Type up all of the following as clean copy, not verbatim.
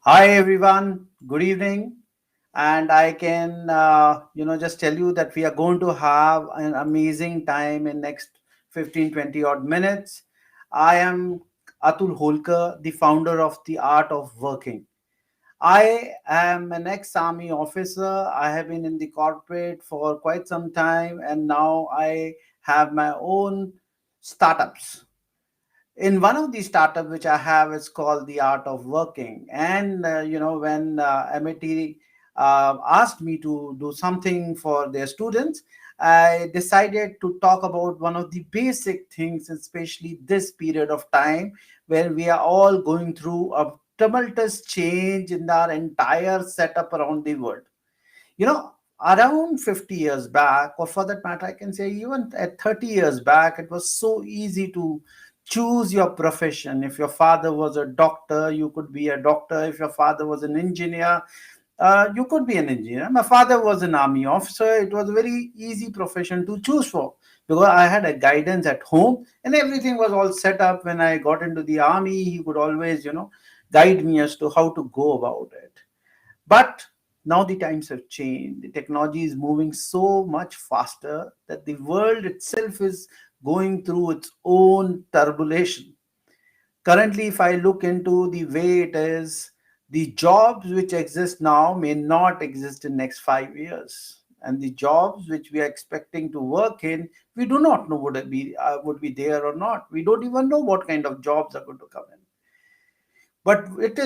Hi everyone, good evening. And I can, just tell you that we are going to have an amazing time in next 15, 20 odd minutes. I am Atul Holkar, the founder of The Art of Working. I am an ex-army officer. I have been in the corporate for quite some time, and now I have my own startups. In one of these startups which I have, it's called The Art of Working. And when MIT asked me to do something for their students, I decided to talk about one of the basic things, especially this period of time where we are all going through a tumultuous change in our entire setup around the world. you know Around 50 years back, or for that matter I can say even at 30 years back, it was so easy to choose your profession. If your father was a doctor, you could be a doctor. If your father was an engineer, you could be an engineer. My father was an army officer. It was a very easy profession to choose for, because I had a guidance at home and everything was all set up. When I got into the army, he could always guide me as to how to go about it. But now the times have changed. The technology is moving so much faster that the world itself is going through its own turbulation. Currently, if I look into the way it is, the jobs which exist now may not exist in next 5 years. And the jobs which we are expecting to work in, we do not know would be there or not. We don't even know what kind of jobs are going to come in. But it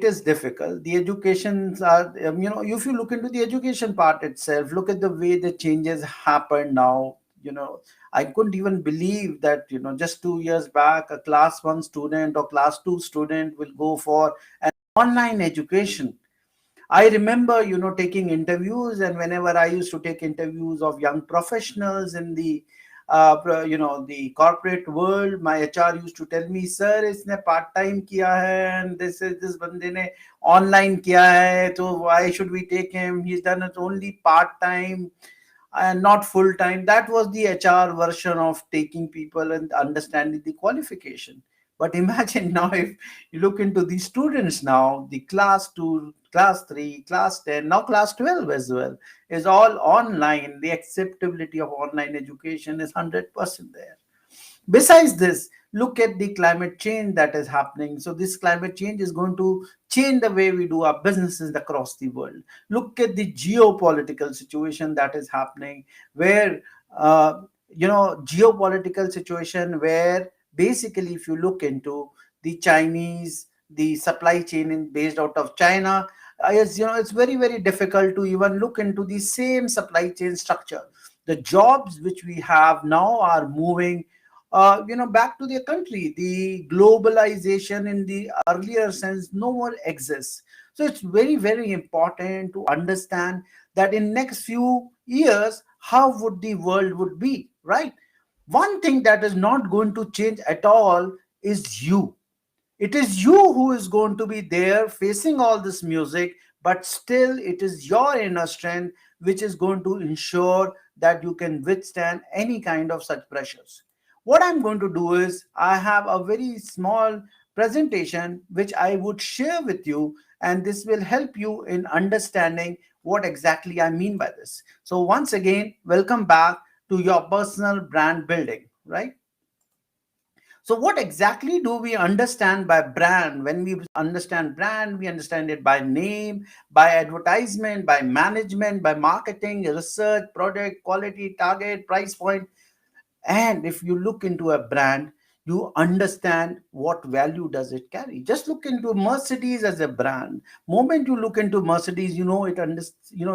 is difficult. The educations are, if you look into the education part itself, look at the way the changes happen now. I couldn't even believe that just 2 years back a class 1 student or class 2 student will go for an online education. I remember, taking interviews, and whenever I used to take interviews of young professionals in the corporate world, my HR used to tell me, "Sir, इसने part time किया है, and this बंदे ने online किया है, so why should we take him? He's done it only part time and not full time." That was the HR version of taking people and understanding the qualification. But imagine now, if you look into the students now, the class 2, class 3, class 10, now class 12 as well, is all online. The acceptability of online education is 100% there. Besides this, look at the climate change that is happening. So this climate change is going to change the way we do our businesses across the world. Look at the geopolitical situation that is happening, where geopolitical situation where basically, if you look into the Chinese, the supply chain based out of China, it's very, very difficult to even look into the same supply chain structure. The jobs which we have now are moving back to their country. The globalization in the earlier sense no more exists. So it's very, very important to understand that in next few years, how would the world would be, right? One thing that is not going to change at all is you. It is you who is going to be there facing all this music, but still it is your inner strength which is going to ensure that you can withstand any kind of such pressures. What I'm going to do is I have a very small presentation which I would share with you, and this will help you in understanding what exactly I mean by this. So once again, welcome back to your personal brand building, right? So, what exactly do we understand by brand? When we understand brand, we understand it by name, by advertisement, by management, by marketing, research, product, quality, target, price point. And if you look into a brand, you understand what value does it carry. Just look into Mercedes as a brand. Moment you look into Mercedes,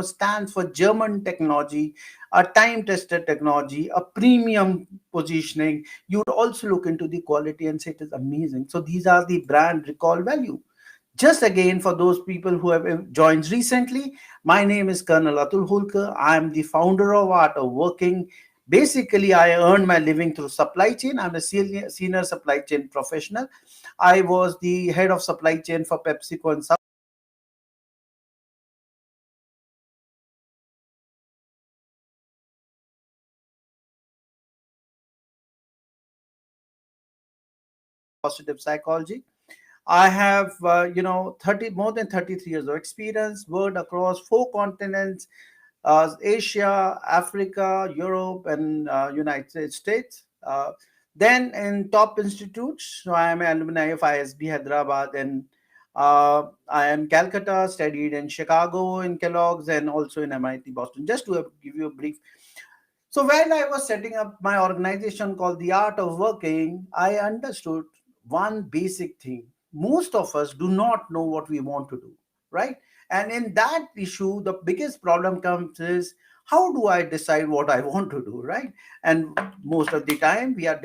stands for German technology, a time tested technology, a premium positioning. You'd also look into the quality and say it is amazing. So these are the brand recall value. Just again, for those people who have joined recently, my name is Colonel Atul Holkar. I am the founder of Art of Working. Basically, I earned my living through supply chain. I'm a senior supply chain professional. I was the head of supply chain for PepsiCo and positive psychology. I have, 30 more than 33 years of experience, worked across four continents, Asia, Africa, Europe, and United States. Then in top institutes, so I am an alumni of ISB Hyderabad, and I am Calcutta, studied in Chicago in Kellogg's, and also in MIT Boston. Just to give you a brief. So when I was setting up my organization called The Art of Working, I understood one basic thing. Most of us do not know what we want to do, right? And in that issue, the biggest problem comes is how do I decide what I want to do, right? And most of the time we are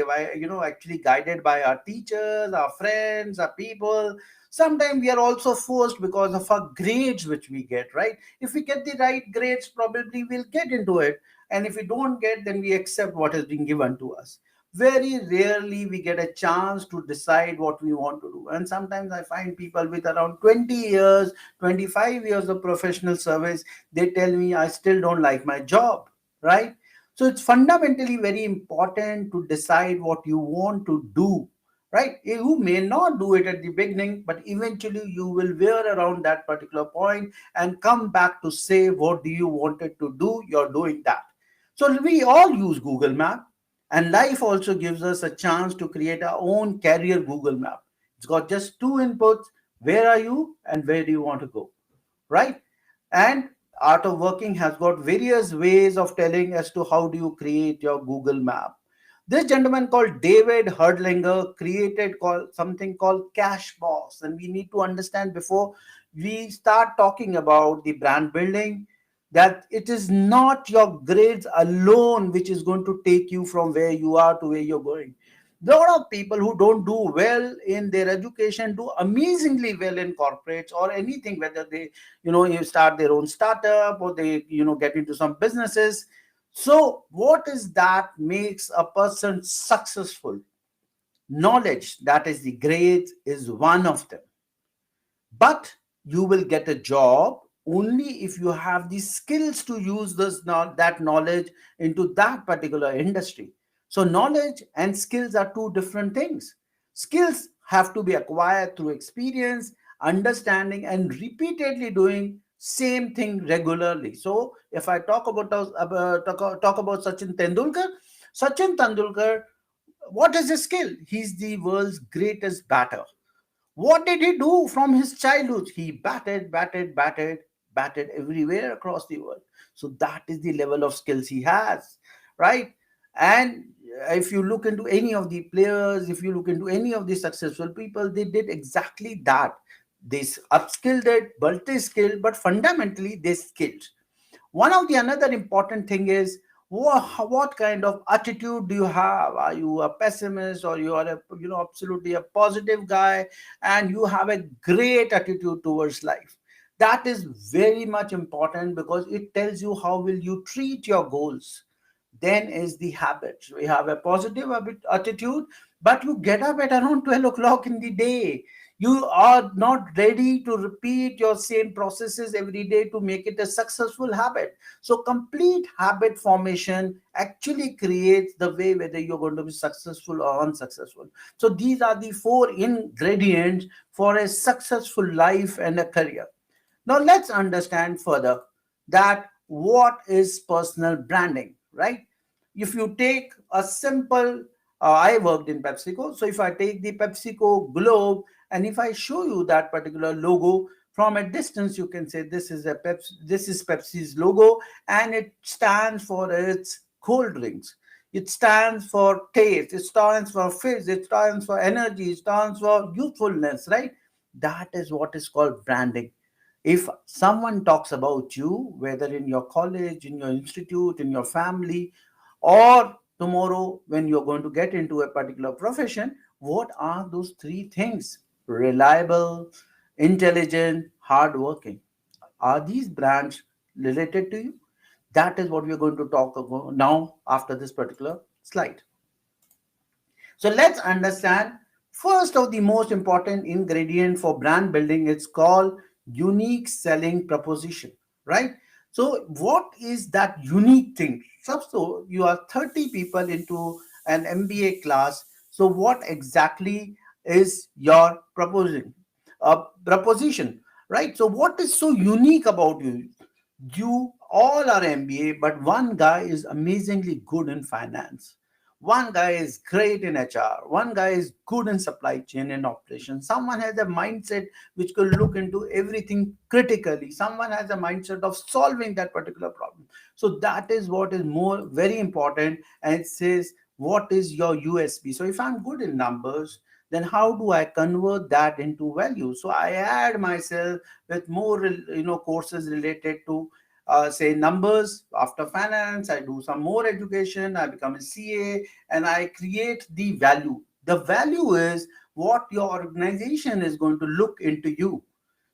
actually guided by our teachers, our friends, our people. Sometimes we are also forced because of our grades which we get, right? If we get the right grades, probably we'll get into it, and if we don't get, then we accept what has been given to us. Very rarely we get a chance to decide what we want to do, and sometimes I find people with around 20 years, 25 years of professional service, they tell me I still don't like my job, right? So it's fundamentally very important to decide what you want to do, right? You may not do it at the beginning, but eventually you will wear around that particular point and come back to say what do you wanted to do, you're doing that. So we all use Google Map, and life also gives us a chance to create our own career Google Map. It's got just two inputs: where are you and where do you want to go, right? And Art of Working has got various ways of telling as to how do you create your Google Map. This gentleman called David Herdlinger created something called Cash Boss, and we need to understand before we start talking about the brand building that it is not your grades alone which is going to take you from where you are to where you're going. There are a lot of people who don't do well in their education do amazingly well in corporates or anything, whether they, you start their own startup or they, get into some businesses. So what is that makes a person successful? Knowledge, that is the grades, is one of them. But you will get a job only if you have the skills to use that knowledge into that particular industry. So knowledge and skills are two different things. Skills have to be acquired through experience, understanding, and repeatedly doing same thing regularly. So if I talk about Sachin Tendulkar, what is his skill? He's the world's greatest batter. What did he do from his childhood? He batted everywhere across the world. So that is the level of skills he has, right? And if you look into any of the players, if you look into any of the successful people, they did exactly that. They upskilled it, multi-skilled, but fundamentally they skilled. One of the another important thing is what kind of attitude do you have? Are you a pessimist or you are a absolutely a positive guy and you have a great attitude towards life? That is very much important because it tells you how will you treat your goals. Then is the habit. We have a positive attitude, but you get up at around 12 o'clock in the day. You are not ready to repeat your same processes every day to make it a successful habit. So complete habit formation actually creates the way whether you're going to be successful or unsuccessful. So these are the four ingredients for a successful life and a career. Now let's understand further that what is personal branding, right? If you take a simple, I worked in PepsiCo, so if I take the PepsiCo globe and if I show you that particular logo from a distance, you can say this is this is Pepsi's logo, and it stands for its cold drinks. It stands for taste. It stands for fizz. It stands for energy. It stands for youthfulness, right? That is what is called branding. If someone talks about you, whether in your college, in your institute, in your family, or tomorrow when you're going to get into a particular profession, what are those three things? Reliable, intelligent, hardworking. Are these brands related to you? That is what we're going to talk about now after this particular slide. So let's understand first of the most important ingredient for brand building. It's called unique selling proposition, right? So what is that unique thing? So you are 30 people into an MBA class. So what exactly is your proposition, right? So what is so unique about you? You all are MBA, but one guy is amazingly good in finance. One guy is great in HR. One guy is good in supply chain and operations. Someone has a mindset which could look into everything critically. Someone has a mindset of solving that particular problem. So that is what is more very important. And it says, what is your USP? So if I'm good in numbers, then how do I convert that into value? So I add myself with more courses related to say numbers. After finance, I do some more education, I become a CA, and I create the value. The value is what your organization is going to look into you.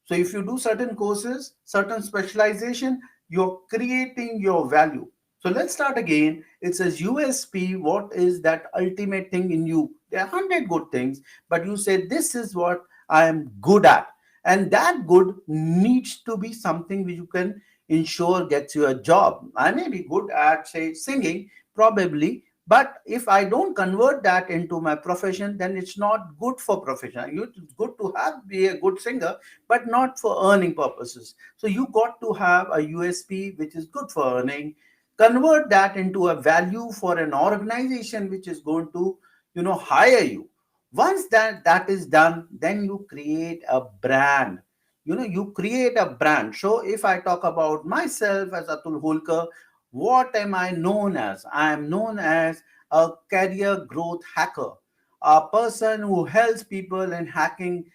So if you do certain courses, certain specialization, you're creating your value. So let's start again. It says USP. What is that ultimate thing in you? There are 100 good things, but you say this is what I am good at. And that good needs to be something which you can ensure gets you a job. I may be good at, say, singing, probably, but if I don't convert that into my profession, then it's not good for profession. It's good to have be a good singer, but not for earning purposes. So you got to have a USP which is good for earning. Convert that into a value for an organization which is going to, hire you. Once that is done, then you create a brand. You create a brand. So if I talk about myself as Atul Holkar, what am I known as? I am known as a career growth hacker, a person who helps people in hacking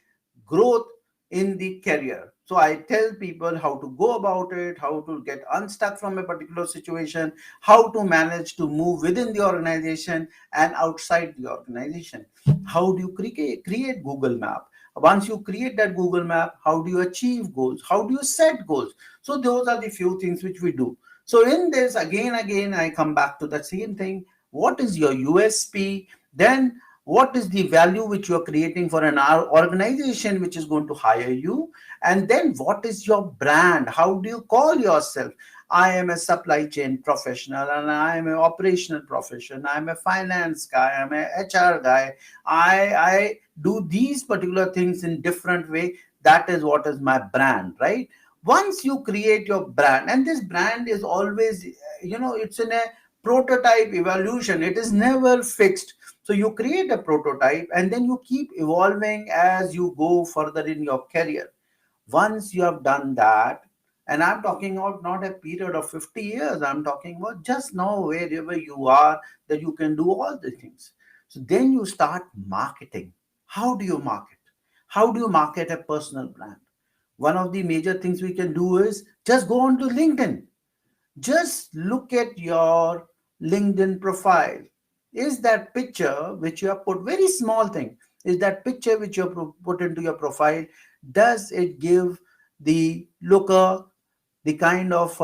growth in the career. So I tell people how to go about it, how to get unstuck from a particular situation, how to manage to move within the organization and outside the organization. How do you create Google Map? Once you create that Google Map, how do you achieve goals? How do you set goals? So those are the few things which we do. So in this, again, I come back to the same thing. What is your USP? Then what is the value which you are creating for an organization which is going to hire you? And then what is your brand? How do you call yourself? I am a supply chain professional, and I am an operational professional. I am a finance guy. I am a HR guy. I do these particular things in different way. That is what is my brand, right? Once you create your brand, and this brand is always, it's in a prototype evolution. It is never fixed. So you create a prototype and then you keep evolving as you go further in your career. Once you have done that, and I'm talking about not a period of 50 years, I'm talking about just now, wherever you are, that you can do all the things. So then you start marketing. How do you market? How do you market a personal brand? One of the major things we can do is just go on to LinkedIn. Just look at your LinkedIn profile. Is that picture which you have put, very small thing, is that picture which you have put into your profile, does it give the looker the kind of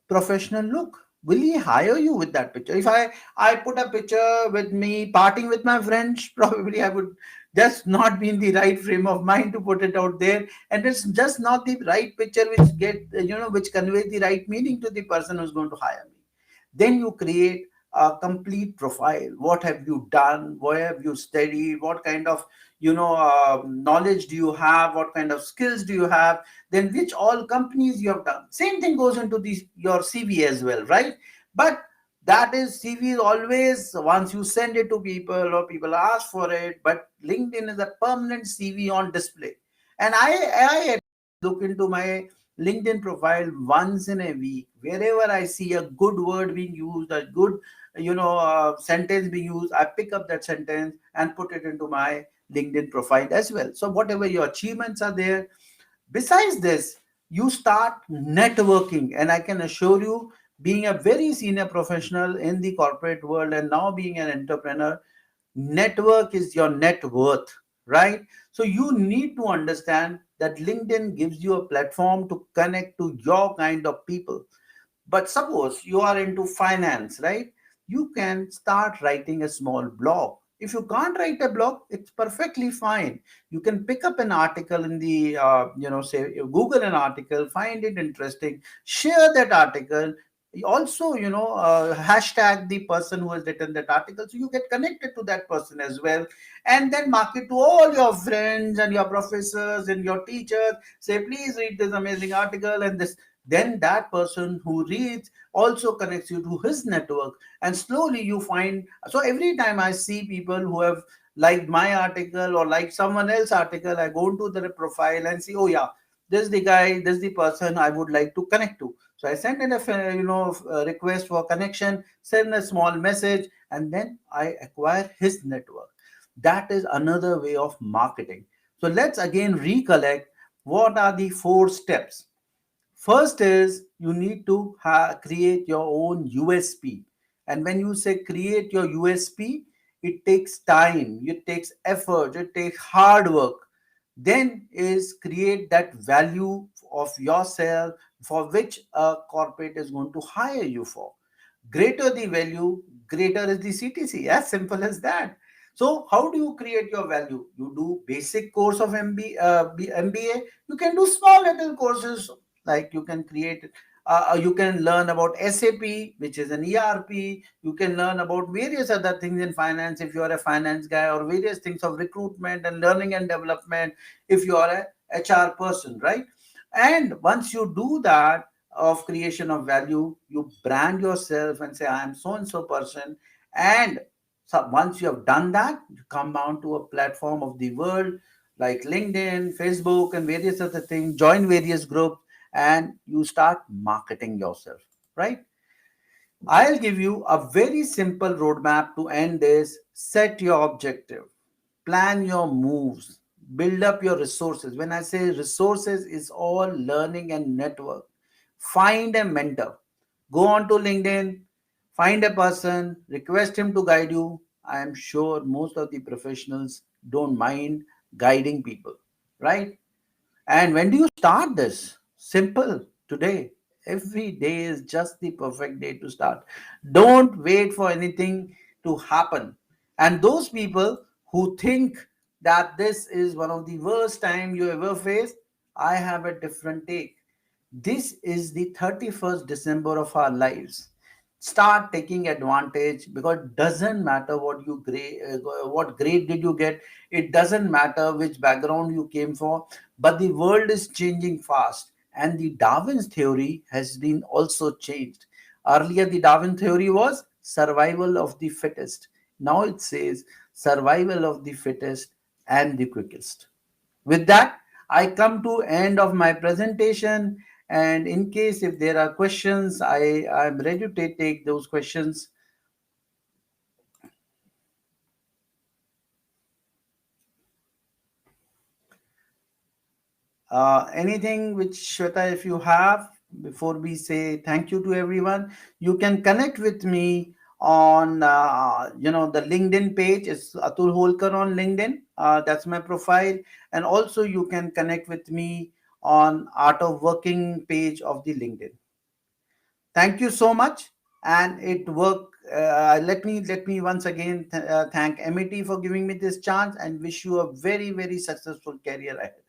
professional look? Will he hire you with that picture? If I put a picture with me partying with my friends, probably I would just not be in the right frame of mind to put it out there, and it's just not the right picture which which conveys the right meaning to the person who's going to hire me. Then you create a complete profile. What have you done? Where have you studied? What kind of knowledge do you have? What kind of skills do you have? Then which all companies you have done? Same thing goes into your CV as well, right? But that is, CV is always, once you send it to people or people ask for it, but LinkedIn is a permanent CV on display. And I look into my LinkedIn profile once in a week. Wherever I see a good word being used, a good sentence being used, I pick up that sentence and put it into my LinkedIn profile as well. So whatever your achievements are there. Besides this, you start networking, and I can assure you, being a very senior professional in the corporate world and now being an entrepreneur, network is your net worth, right? So you need to understand that LinkedIn gives you a platform to connect to your kind of people. But suppose you are into finance, right? You can start writing a small blog. If you can't write a blog, it's perfectly fine. You can pick up an article in say Google an article, find it interesting, share that article, Also, hashtag the person who has written that article, so you get connected to that person as well, and then market to all your friends and your professors and your teachers. Say, please read this amazing article and this. Then that person who reads also connects you to his network, and slowly you find. So every time I see people who have liked my article or like someone else's article, I go into their profile and see, oh yeah, this is the guy, this is the person I would like to connect to. So I send in a request for connection, send a small message, and then I acquire his network. That is another way of marketing. So let's again recollect what are the four steps. First is you need to create your own USP. And when you say create your USP, it takes time, it takes effort, it takes hard work. Then is create that value of yourself for which a corporate is going to hire you for. Greater the value, greater is the CTC. As simple as that. So, how do you create your value? You do basic course of MBA. You can do small little courses, like you can create. You can learn about SAP, which is an ERP. You can learn about various other things in finance if you are a finance guy, or various things of recruitment and learning and development if you are a HR person, right? And once you do that, of creation of value, you brand yourself and say, I am so and so person. And so once you have done that, you come down to a platform of the world like LinkedIn, Facebook, and various other things, join various groups, and you start marketing yourself, right? I'll give you a very simple roadmap to end this. Set your objective, plan your moves, build up your resources. When I say resources, is all learning and network. Find a mentor. Go on to LinkedIn, find a person, request him to guide you. I am sure most of the professionals don't mind guiding people, right? And when do you start this? Simple, today. Every day is just the perfect day to start. Don't wait for anything to happen. And those people who think that this is one of the worst time you ever faced, I have a different take. This is the 31st December of our lives. Start taking advantage, because it doesn't matter what grade did you get. It doesn't matter which background you came from, but the world is changing fast, and the Darwin's theory has been also changed. Earlier the Darwin theory was survival of the fittest. Now it says survival of the fittest and the quickest. With that, I come to end of my presentation, and in case if there are questions, I'm ready to take those questions. Anything which, Shweta, if you have, before we say thank you to everyone, you can connect with me on the LinkedIn page. It's Atul Holkar on LinkedIn. That's my profile, and also you can connect with me on Art of Working page of the LinkedIn. Thank you so much, and it work. Let me once again thank MET for giving me this chance, and wish you a very very successful career ahead.